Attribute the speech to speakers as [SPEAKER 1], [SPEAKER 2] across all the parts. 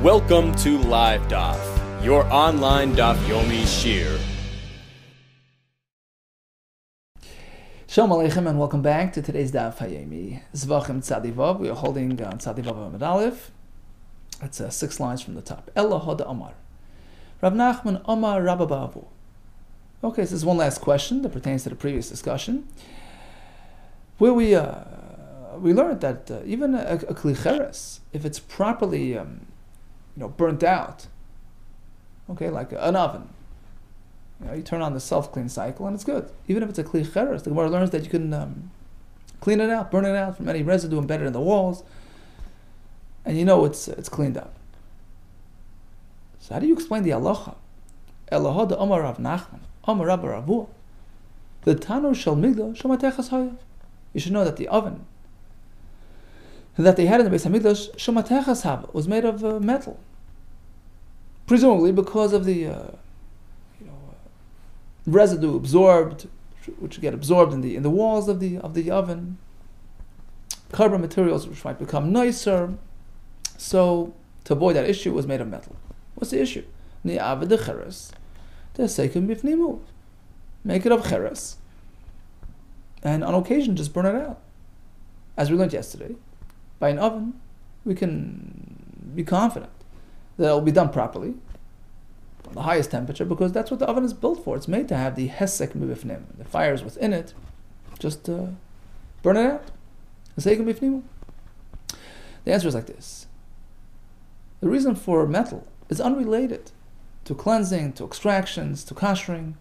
[SPEAKER 1] Welcome to LiveDaf, your online Daf Yomi Shir.
[SPEAKER 2] Shalom Aleichem and welcome back to today's Daf Yomi. Zevachim Tzadi Vav. We are holding Tzadi Vav Amud Aleph. It's 6 lines from the top. Ella Hoda Amar. Rav Nachman Amar Rabba Ba'avu. Okay, so this is one last question that pertains to the previous discussion, where we learned that even a kli cheres, if it's properly burnt out, okay, like an oven, you turn on the self-clean cycle and it's good. Even if it's a kli cheres, the Gemara learns that you can clean it out, burn it out from any residue embedded in the walls, and it's cleaned up. So how do you explain the halacha? Elohad Amar Rav Nachman, Amar Rabba Ravu. The tanur shel migdal shomatechas hayav. You should know that the oven that they had in the Beis Hamikdash, shomatechas hav, was made of metal, presumably because of the residue absorbed, which get absorbed in the walls of the oven, carbon materials which might become nicer. So to avoid that issue, it was made of metal. What's the issue? Ni'avad de cheres, the seikum bifnimu. Make it of cheres, and on occasion just burn it out. As we learned yesterday, by an oven, we can be confident that it will be done properly, on the highest temperature, because that's what the oven is built for. It's made to have the hesek mibifnim, the fires within it. Just burn it out. The answer is like this. The reason for metal is unrelated to cleansing, to extractions, to koshering.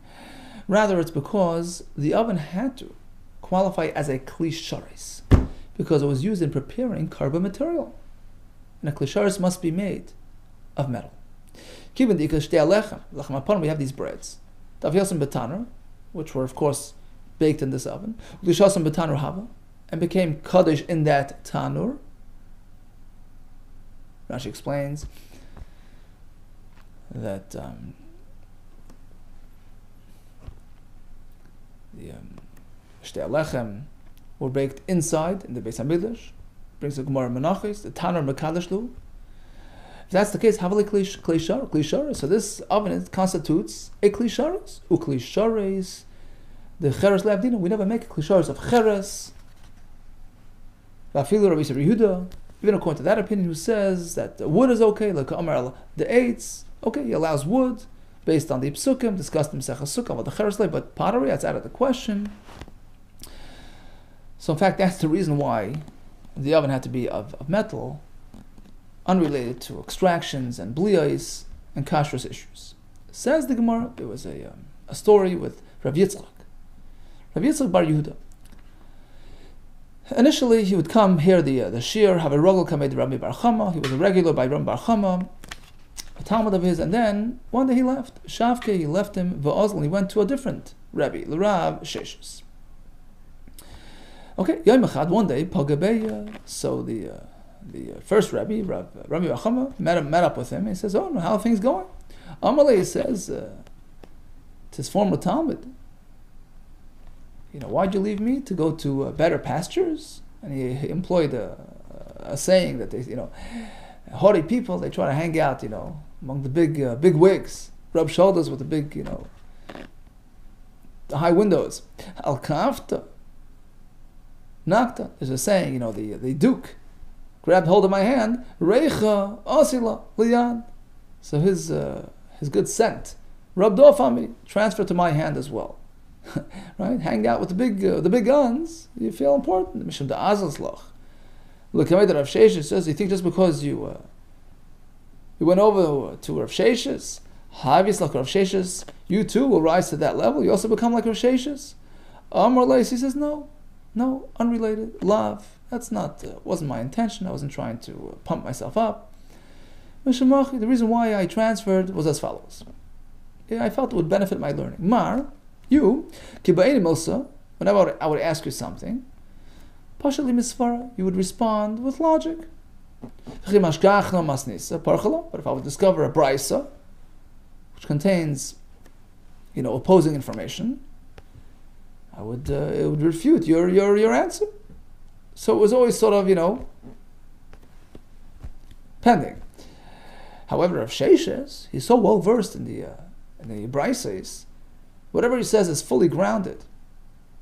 [SPEAKER 2] Rather, it's because the oven had to qualify as a kli sharis, because it was used in preparing carbon material. And a kli sharis must be made of metal. We have these breads, which were of course baked in this oven, and became kaddish in that tanur. Rashi explains that the shtei alechem were baked inside in the Beis Hamikdash. Brings the Gemara Menachos, the tanur mekadeshlu. If that's the case, havali kli sharis. So this oven constitutes a kli sharis. Ukli sharis, the cheres le'avdina. We never make a kli sharis of cheres. Rafilu Rabbi Yehuda, even according to that opinion, who says that wood is okay, like Amar the eitz, okay, he allows wood based on the psukim discussed in Mesechus Sukkah about the cheres le, but pottery, that's out of the question. So in fact, that's the reason why the oven had to be of metal, unrelated to extractions and bliyos and kashrus issues. Says the Gemara, there was a story with Rav Yitzchak Bar Yehuda. Initially, he would come hear the shir, have a rogel kamed Rabbi Bar Chama. He was a regular by Rabbi Bar Chama, a talmud of his, and then one day he left. Shavke, he left him. V'ozl, he went to a different Rabbi, L'Rav Sheshes. Okay, Yom Echad, one day, Pagabeya. So the first Rabbi Bar Chama, met up with him. He says, "Oh, how are things going?" Amalei says to his former talmud, "Why'd you leave me to go to better pastures?" And he employed a saying that they, haughty people, they try to hang out, among the big wigs, rub shoulders with the big, the high windows. Al kafta, nakta. There's a saying, the duke grabbed hold of my hand, reicha asila liyan. So his good scent rubbed off on me, transferred to my hand as well. Right, hang out with the big guns. You feel important. Mishum da azalslach. Look, Rav Sheshes says, you think just because you went over to Rav Sheshes, Havis like Rav Sheshes, you too will rise to that level. You also become like Rav Sheshes. Amar Leis, he says, no, unrelated. Love. That's not. Wasn't my intention. I wasn't trying to pump myself up. Mishamachi. The reason why I transferred was as follows. I felt it would benefit my learning. Mar. You, whenever I would ask you something, partially misvara, you would respond with logic. But if I would discover a brisa, which contains, opposing information, it would refute your answer. So it was always sort of, pending. However, if Sheshes, he's so well versed in the Braises, whatever he says is fully grounded,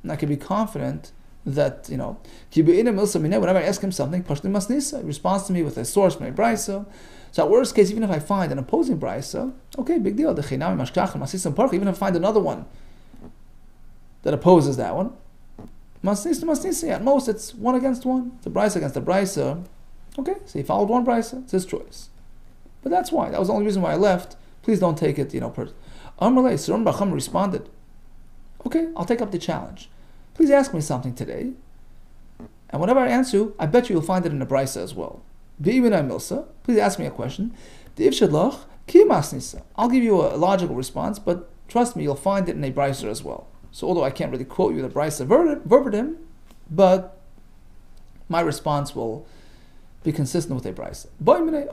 [SPEAKER 2] and I can be confident that, whenever I ask him something, he responds to me with a source from a Braisa. So at worst case, even if I find an opposing Braisa, okay, big deal. Even if I find another one that opposes that one, at most it's 1 against 1. It's a Braisa against a Braisa. Okay, so he followed one Braisa, it's his choice. But that's why. That was the only reason why I left. Please don't take it, Amrullah, Surun Bacham responded, okay, I'll take up the challenge. Please ask me something today. And whenever I answer you, I bet you'll find it in the Braisa as well. Please ask me a question. I'll give you a logical response, but trust me, you'll find it in a Braisa as well. So although I can't really quote you the Braisa verbatim, but my response will be consistent with a Braisa.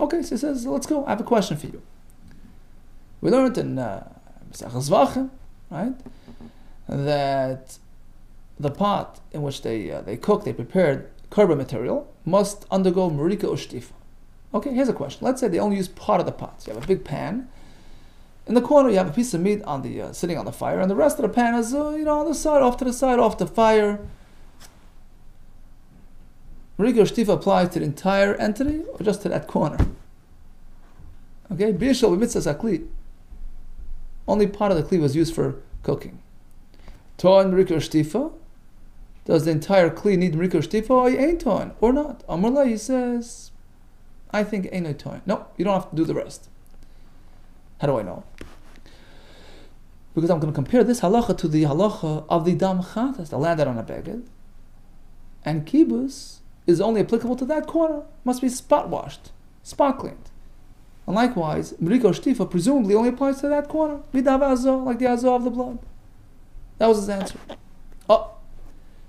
[SPEAKER 2] Okay, so he says, let's go. I have a question for you. We learned in Zevachim, right, that the pot in which they prepared korban material must undergo marika ushtifa. Okay, here's a question. Let's say they only use part of the pot. So you have a big pan. In the corner, you have a piece of meat on the sitting on the fire, and the rest of the pan is on the side, off to the side, off the fire. Marika ushtifa applies to the entire entity or just to that corner? Okay, bishal b'mitzvah sakli. Only part of the kli was used for cooking. Toan marika ushtifa. Does the entire kli need marika ushtifa or ain't toan or not? Amrullah, he says, I think ain't toan. No, you don't have to do the rest. How do I know? Because I'm going to compare this halacha to the halacha of the dam chatas, the landed on a beged, and kibbutz is only applicable to that corner. Must be spot washed, spot cleaned. And likewise, marika ushtifa presumably only applies to that corner. Midav azah, like the azah of the blood. That was his answer.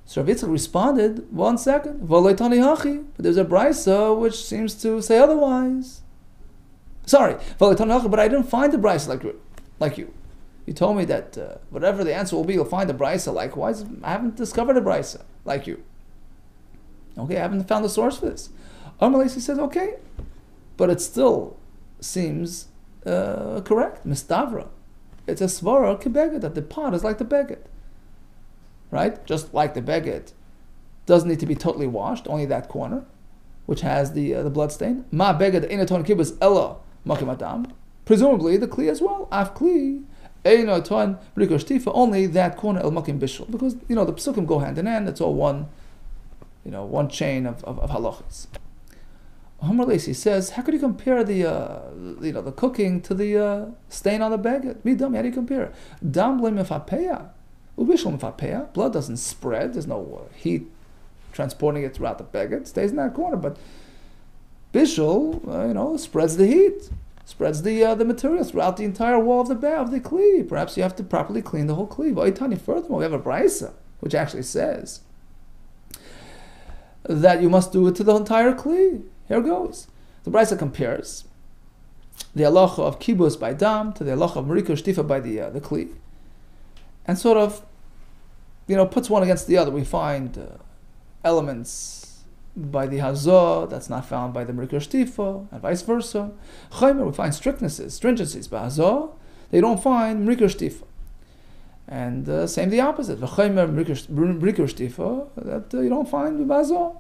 [SPEAKER 2] So Rav Yitzchak responded, 1 second, but there's a Braisa which seems to say otherwise. Sorry, but I didn't find the Braisa like you. You told me that whatever the answer will be, you'll find the Braisa likewise. I haven't discovered a Braisa like you. Okay, I haven't found the source for this. Amalesi says, okay, but it still seems correct. Mistavra. It's a svara kebeged, that the pot is like the beged. Right? Just like the beged doesn't need to be totally washed, only that corner, which has the blood stain. Ma beged einaton kibbutz ella makim adam. Presumably the kli as well. Af kli einaton marika ushtifa, only that corner el makim bishul. Because the psukim go hand in hand. It's all one chain of halachas. He says, how could you compare the cooking to the stain on the beged? Midam, how do you compare? Dam lemefapea. Blood doesn't spread. There's no heat transporting it throughout the beged. It stays in that corner. But bishul, spreads the heat, spreads the material throughout the entire wall of the kli. Perhaps you have to properly clean the whole kli. Furthermore, we have a Braisa which actually says that you must do it to the entire kli. Here goes. The Braisa compares the halacha of kibbutz by dam to the halacha of marika ushtifa by the kli. And sort of, puts one against the other. We find elements by the hazah that's not found by the marika ushtifa, and vice versa. Chaymer, we find stringencies by hazah. They don't find marika ushtifa. And same the opposite. Chaymer marika ushtifa that you don't find by hazah.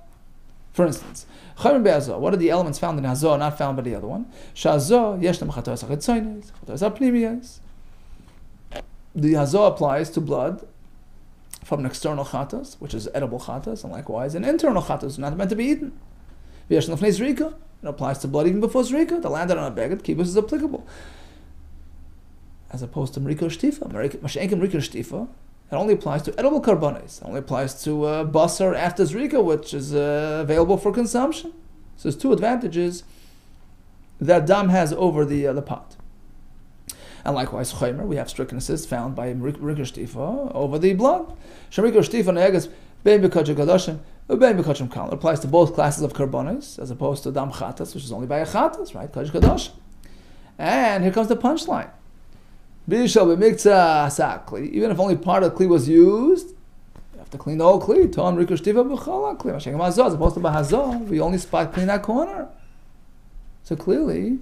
[SPEAKER 2] For instance, chaymer be'azah. What are the elements found in hazah not found by the other one? Shazah yeshlam chatoras hachitzonos, chatoras hapnimiyos. The hazah applies to blood from an external chatas, which is edible chatas, and likewise an internal chatas, not meant to be eaten. It applies to blood even before zrika. The landed on a beged, kibbutz is applicable. As opposed to marika ushtifa. Marika ushtifa, it only applies to edible karbanos. It only applies to basar after zrika, which is available for consumption. So there's two advantages that dam has over the pot. And likewise, chaymer, we have strictnesses found by marika ushtifa over the blood. Marika ushtifa ne'eges bein b'kachim kadashim, bein b'kachim kal. It applies to both classes of karbanos, as opposed to dam chatas, which is only by a chatas, right? Kachim kadashim. And here comes the punchline. Bishal b'miktzah sakli. Even if only part of the kli was used, you have to clean the whole kli. Ton marika ushtifa b'chala kli. Mashiach mazah, as opposed to b'hazah, we only spot clean that corner. So clearly,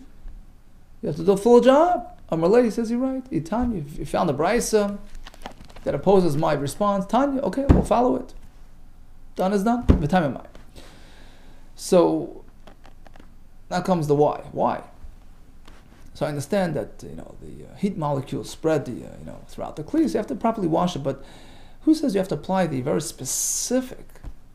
[SPEAKER 2] You have to do a full job. Amalei says you're right. Tanya, if you found a brisa that opposes my response, Tanya, okay, we'll follow it. Done is done. So now comes the why. Why? So I understand that the heat molecules spread throughout the kli, so you have to properly wash it. But who says you have to apply the very specific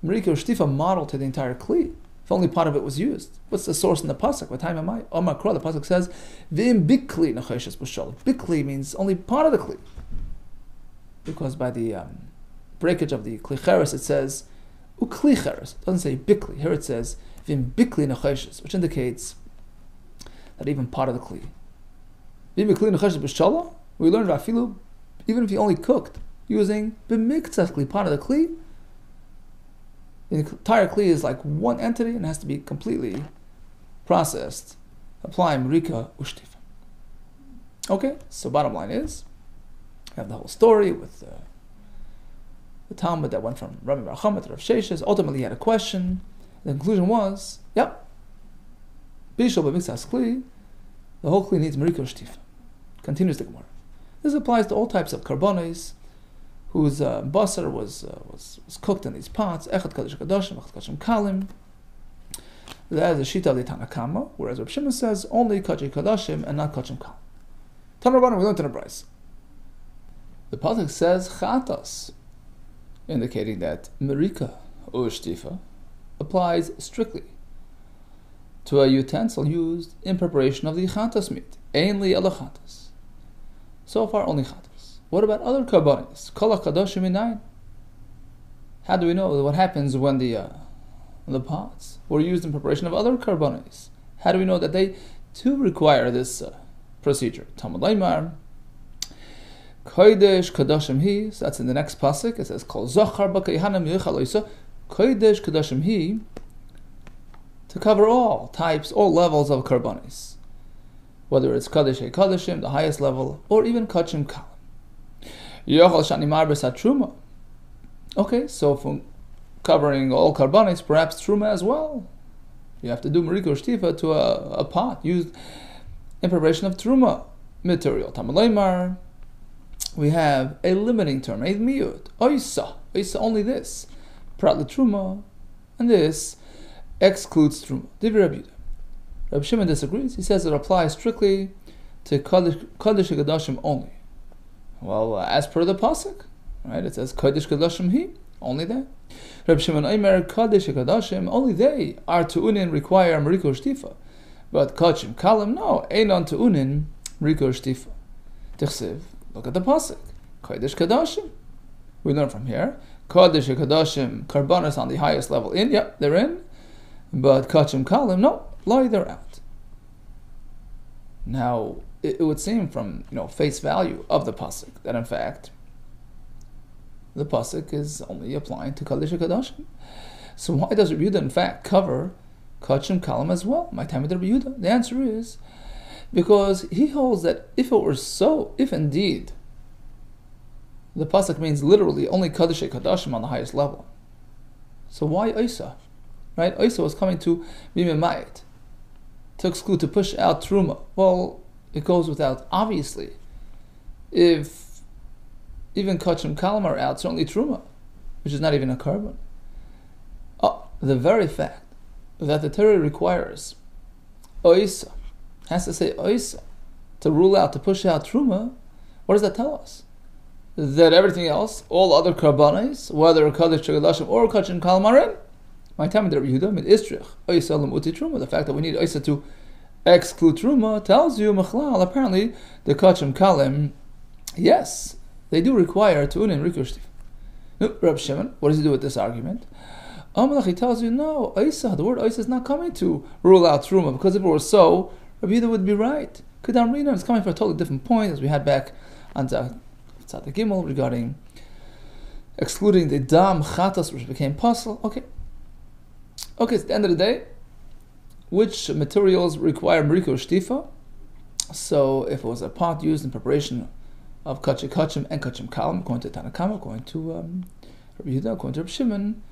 [SPEAKER 2] Merika or Shtifa model to the entire kli? If only part of it was used. What's the source in the pasuk? What time am I? Omar Kra, the pasuk says, "V'im bikli nacheshes b'shalom." Bikli means only part of the kli, because by the breakage of the kli cheres it says ukli cheres. It doesn't say bikli. Here it says v'im bikli nacheshes, which indicates that even part of the kli. V'im bikli nacheshes b'shalom. We learned Rafilu, even if you only cooked using b'miktzah kli, part of the kli. The entire kli is like one entity and has to be completely processed. Apply Merika Ushtifa. Okay, so bottom line is, we have the whole story with the Talmud that went from Rabbi Barchamet to Rav Sheshes. Ultimately, he had a question. The conclusion was, yep, Bishul b'miktzas kli, the whole kli needs Merika Ushtifa. Continues the Gemara. This applies to all types of karbonos whose basar was cooked in these pots. Echad kadosh kadoshim, echad kachim kalim. That is the shita of the Tanakama, whereas Reb Shimon says only kachim kadoshim and not kachim kalim. Tana Rabbanan, we learned in a brayso. The pasuk says chatas, indicating that merika ushtifa applies strictly to a utensil used in preparation of the chatas meat. Ainly ela chatas. So far, only chatas. What about other karbonos? Kol kadoshim inayin. How do we know what happens when the pots were used in preparation of other karbonos? How do we know that they too require this procedure? Talmud Leimar, kodesh kadoshim hi. So that's in the next pasuk. It says kol zachar b'keihanam yichal oisa. Kodesh kadoshim hi, to cover all types, all levels of karbonos, whether it's kadosh kadashim, the highest level, or even kachim kalim. Okay, so from covering all karbonos, perhaps truma as well. You have to do merika shtifa to a pot used in preparation of truma material. Talmud Leimar, we have a limiting term, a miyut, oisa, only this, prat truma, and this excludes truma. Divrei Rabbi Yehuda. Rabbi Shimon disagrees. He says it applies strictly to kodesh kadashim only. Well, as per the pasuk, right? It says kodesh kadoshim hi, only that. Reb Shimon Omer kodesh kadoshim, only they are tu'unin, require meriko shtifa, but kachim kalim, no, einon tu'unin meriko shtifa. Tichsiv, look at the pasuk, kodesh kadoshim. We learn from here, kodesh kadoshim, karbonos on the highest level in, yep, they're in, but kachim kalim, no, lie, they're out. Now, it would seem from face value of the pasuk that in fact the pasuk is only applying to Kadosh Kadashim. So why does Rabbi Yehuda in fact cover Kachim Kalim as well? My time with Rabbi Yehuda. The answer is because he holds that if it were so, if indeed the pasuk means literally only Kadosh Kadashim on the highest level, so why Isa? Right? Isa was coming to be Mimayit, to exclude, to push out Truma. Well, it goes without, obviously, if even Kachim Kalim are out, certainly Truma, which is not even a carbon. The very fact that the Torah requires Oisa, has to say Oisa, to rule out, to push out Truma, what does that tell us? That everything else, all other karbanos, whether Kadosh Kadashim or Kachim Kalim are in. My time with Rabbi Yehuda, mid Istrich, Oisa lam uti Truma, the fact that we need Oisa to exclude Truma tells you, Machlal, apparently, the Kachim Kalim, yes, they do require Tu'unin Rikushtif. Reb Shimon, what does he do with this argument? He tells you, no, Isa, the word Isa is not coming to rule out Truma, because if it were so, Rabbi Yehuda would be right. Kedam Rina is coming for a totally different point, as we had back on Tzad Gimel, regarding excluding the Dam Chatas, which became puzzle. Okay, it's the end of the day. Which materials require Meriko Shtifa? So if it was a pot used in preparation of Kachim and Kachim Kalim, according to Tanakama, according to Rabbi Yehuda, according to Reb Shimon,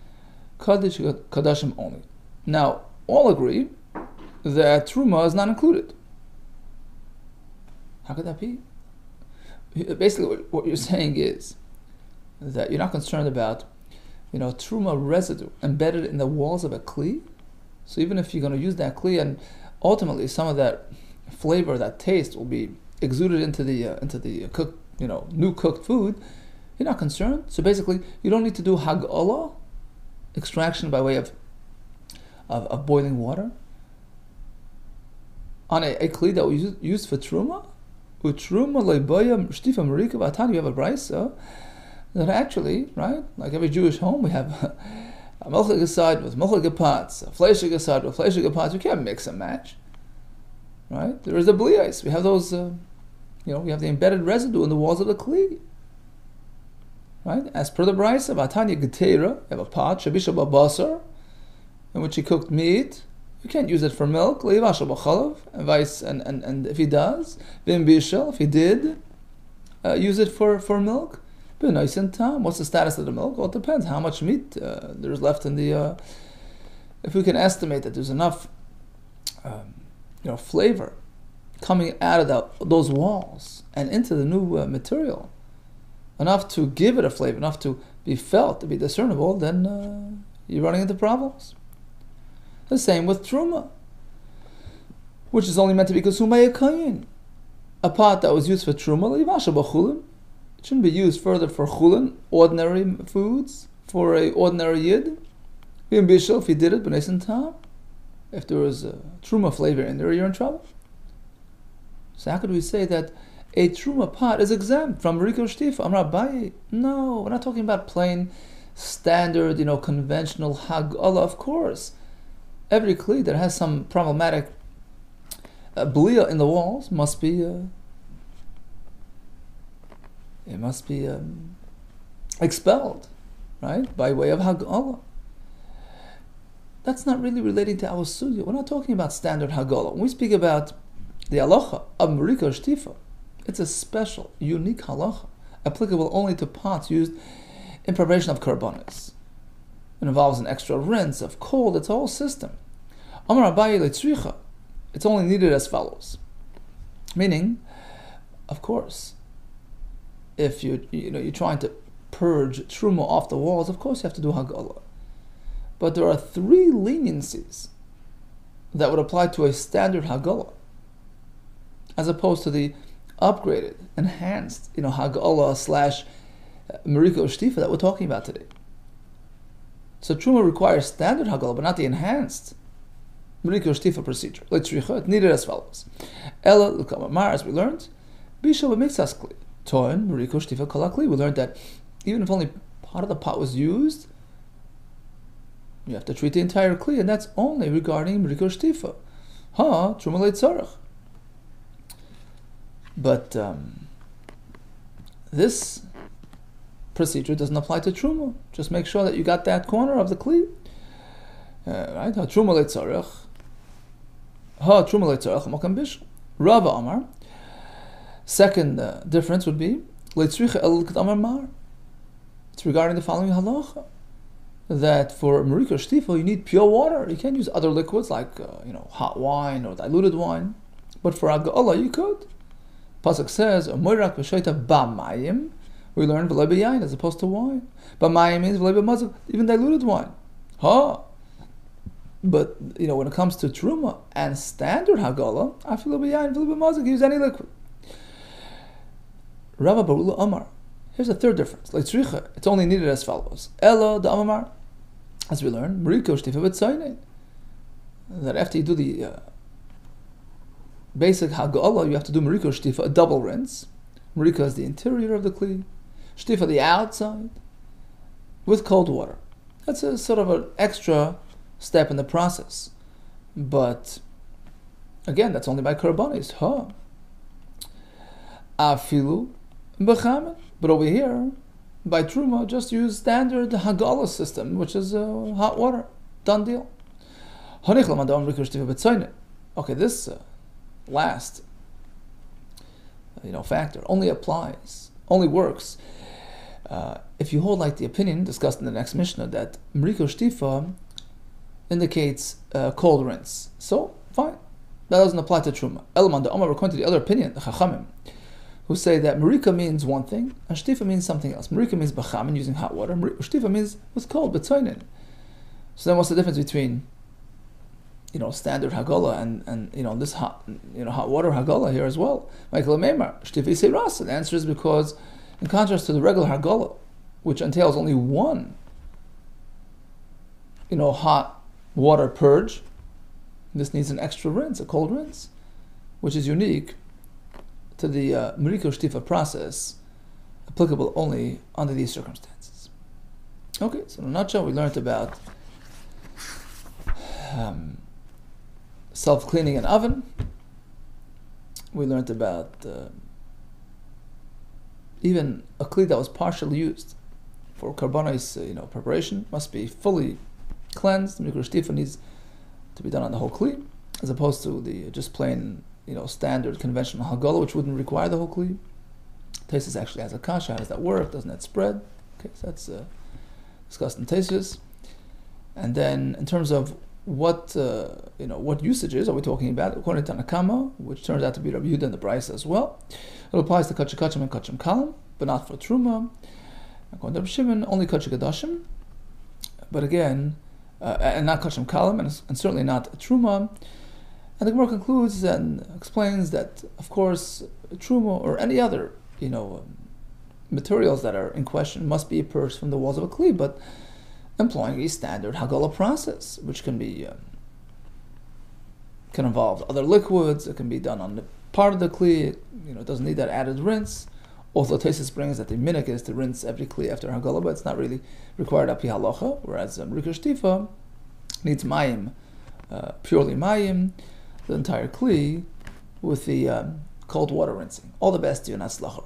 [SPEAKER 2] Kadashim only. Now, all agree that Truma is not included. How could that be? Basically, what you're saying is that you're not concerned about, truma residue embedded in the walls of a kli. So even if you're going to use that kli, and ultimately some of that flavor, that taste, will be exuded into the cooked, new cooked food, you're not concerned. So basically, you don't need to do hag'ala, extraction by way of boiling water, on a kli that was used for truma. Utruma loibaya shtifa marika v'atan. You have a brisa that actually, right, like every Jewish home, we have a melchig aside with melchig pots, a fleishig aside with fleishig pots. You can't mix and match, right? There is a bliais. We have those, we have the embedded residue in the walls of the kli, right? As per the brisa, v'atanya getera, you have a pot shabisha babasar, in which he cooked meat. You can't use it for milk, and if he does, if he did use it for milk, nice and tam. What's the status of the milk? Well, it depends how much meat there's left in the. If we can estimate that there's enough, flavor coming out of those walls and into the new material, enough to give it a flavor, enough to be felt, to be discernible, then you're running into problems. The same with truma, which is only meant to be consumed by a kohen. A pot that was used for truma, it shouldn't be used further for chulin, ordinary foods, for a ordinary yid. If he did it, b'neis and tam, if there was a truma flavor in there, you're in trouble. So how could we say that a truma pot is exempt from Riko Shtifa? Amar Abaye. No, we're not talking about plain, standard, conventional hag'ala, of course. Every kli that has some problematic blia in the walls must be expelled, right, by way of hag'ala. That's not really relating to our sugya. We're not talking about standard hag'ala. When we speak about the halacha of Merika Shtifa, it's a special, unique halacha, applicable only to pots used in preparation of karbanos. It involves an extra rinse of cold. It's a whole system. Amar Abaye letzricha. It's only needed as follows. Meaning, of course, if you're trying to purge truma off the walls, of course you have to do hag'ala. But there are 3 leniencies that would apply to a standard hag'ala, as opposed to the upgraded, enhanced, hag'ala / Meriko Shtifa that we're talking about today. So truma requires standard hag'ala, but not the enhanced Meriko Shtifa procedure. It's needed as follows. Ella l'kamamar, as we learned, bisha b'mixas kli. Toin Meriko Shtifa kalakli. We learned that even if only part of the pot was used, you have to treat the entire kli, and that's only regarding Meriko Shtifa. Truma leitzarach. But this procedure doesn't apply to truma. Just make sure that you got that corner of the kli. Right? Truma leitzarach. Truma leitzarach mokam bish. Rava Amar. Second difference would be leitzricha el amar mar. It's regarding the following halacha, that for Meriko Shtifa you need pure water. You can't use other liquids like hot wine or diluted wine. But for hag'ala you could. Pasuk says, "Moirak v'shoita b'mayim." We learn v'lei b'yayin as opposed to wine. B'mayim means v'lei b'mazav, even diluted wine. But when it comes to truma and standard hag'ala, afilu b'yayin v'lei b'mazav, use any liquid. Rava Barula Amar. Here's a third difference. Leitzricha, it's only needed as follows. Ella the Amar, as we learn, Meriko Shtifa b'tzaynein, that after you do the basic hag'ala, you have to do Meriko Shtifa, a double rinse. Meriko is the interior of the kli, Shtifa the outside, with cold water. That's a sort of an extra step in the process. But again, that's only by karbanis. Afilu b'chamen. But over here, by truma, just use standard hag'ala system, which is hot water. Done deal. Okay, this last factor only works if you hold like the opinion discussed in the next Mishnah that Meriko Shtifa indicates cold rinse. So fine, That doesn't apply to Truma. Elman, the Omar, according to the other opinion, the Chachamim, who say that Marika means one thing, and Shtifa means something else. Marika means Bachamin, using hot water. Shtifa means what's called B'tzoinin. So then what's the difference between, standard Hagala and this hot water Hagala here as well? Michael Meimar, Shtifa Yisei Rasa. The answer is because, in contrast to the regular Hagala, which entails only one, hot water purge, this needs an extra rinse, a cold rinse, which is unique to the Marika Shtifa process, applicable only under these circumstances. Okay, so in a nutshell, we learned about self-cleaning an oven. We learned about even a kli that was partially used for karbanos, preparation must be fully cleansed. Marika Shtifa needs to be done on the whole kli, as opposed to the just plain, standard conventional hagala, which wouldn't require the whole kli. Tesis actually has a kasha. How does that work? Doesn't that spread? Okay, so that's discussed in Tesis. And then in terms of what usages are we talking about? According to Tanakama, which turns out to be Rabbi Yehuda and the Brisa as well, it applies to kachim kachim and kachim kalam, but not for truma. According to Rabbi Shimon, only kachim gadashim, but again, and not kachim kalam, and certainly not truma. And the Gemara concludes and explains that, of course, truma or any other, materials that are in question must be purged from the walls of a kli, but employing a standard hagala process, which can involve other liquids. It can be done on the part of the kli. It doesn't need that added rinse. Also, Tesis brings that the minhag is to rinse every kli after hagala, but it's not really required api halacha. Whereas Marika Shtifa needs mayim, purely mayim, the entire kli, with the cold water rinsing. All the best to you, and atzlacha.